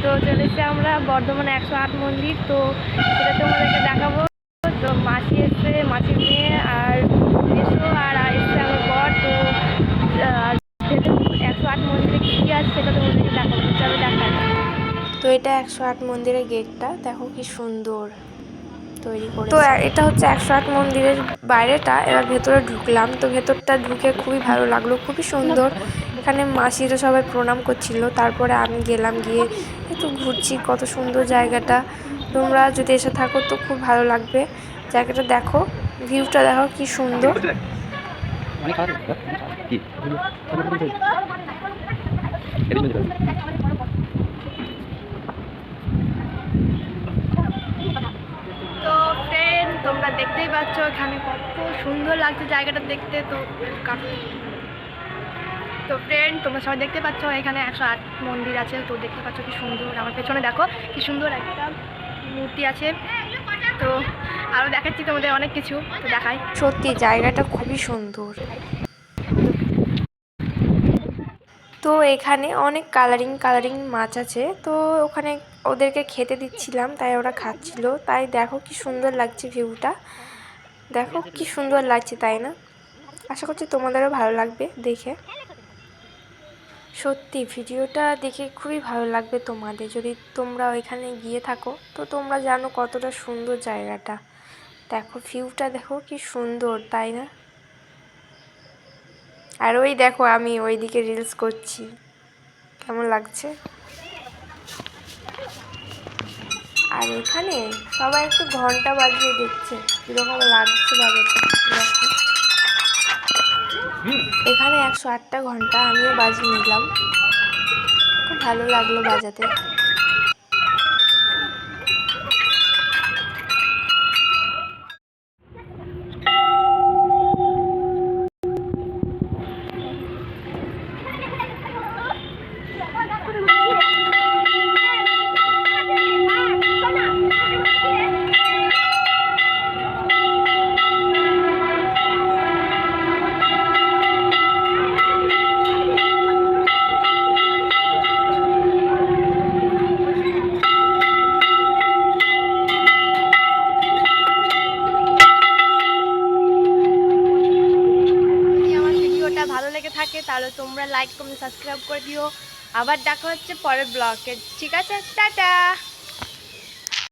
তো চলেছি আমরা বর্ধমানে 108 মন্দির, তো সেটা তোমাদেরকে দেখাবো। তো মাসি এসছে, মাসির মেয়ে আর এসো আর এসছে আমার বর। তো 108 মন্দিরে কী কী আছে সেটা তোমাদেরকে দেখাবো, চলো দেখাই। তো এটা 108 মন্দিরের গেটটা, দেখো কি সুন্দর তৈরি করে। তো এটা হচ্ছে 108 মন্দিরের বাইরেটা। এবার ভেতরে ঢুকলাম, তো ভেতরটা ঢুকে খুবই ভালো লাগলো, খুবই সুন্দর। এখানে মাসিরা সবাই প্রণাম করছিল, তারপরে আমি গেলাম, গিয়ে একটু ঘুরছি। কত সুন্দর জায়গাটা, তোমরা যদি এসে থাকো তো খুব ভালো লাগবে। জায়গাটা দেখো, ভিউটা দেখো কি সুন্দর। তো ফ্রেন্ড, তোমরা দেখতেই পাচ্ছ এখানে কত সুন্দর লাগছে জায়গাটা দেখতে। তো ফ্রেন্ড, তোমরা সবাই দেখতে পাচ্ছ এখানে 108 মন্দির আছে। তো দেখতে পাচ্ছ কি সুন্দর, আমার পেছনে দেখো কি সুন্দর একটা মূর্তি আছে। তো আরও দেখাচ্ছি তোমাদের অনেক কিছু, তো দেখাই। সত্যি জায়গাটা খুবই সুন্দর। তো এখানে অনেক কালারিং মাছ আছে, তো ওখানে ওদেরকে খেতে দিচ্ছিলাম, তাই ওরা খাচ্ছিল। তাই দেখো কি সুন্দর লাগছে ভিউটা, দেখো কি সুন্দর লাগছে, তাই না? আশা করছি তোমাদেরও ভালো লাগবে দেখে। সত্যি ভিডিওটা দেখে খুবই ভালো লাগবে তোমাদের, যদি তোমরা ওইখানে গিয়ে থাকো। তো তোমরা জানো কতটা সুন্দর জায়গাটা, দেখো ভিউটা দেখো কি সুন্দর, তাই না? আর ওই দেখো আমি ওইদিকে রিলস করছি, কেমন লাগছে। আর এখানে সবাই একটু ঘন্টা বাজিয়ে দেখছে কীরকম লাগছে বাজাতে। দেখো এখানে 108টা ঘন্টা আমিও বাজিয়ে নিলাম, খুব ভালো লাগলো বাজাতে। ভালো লেগে থাকে তাহলে তোমরা লাইক কমেন্ট সাবস্ক্রাইব করে দিও। আবার দেখা হচ্ছে পরের ব্লগে, ঠিক আছে? টাটা।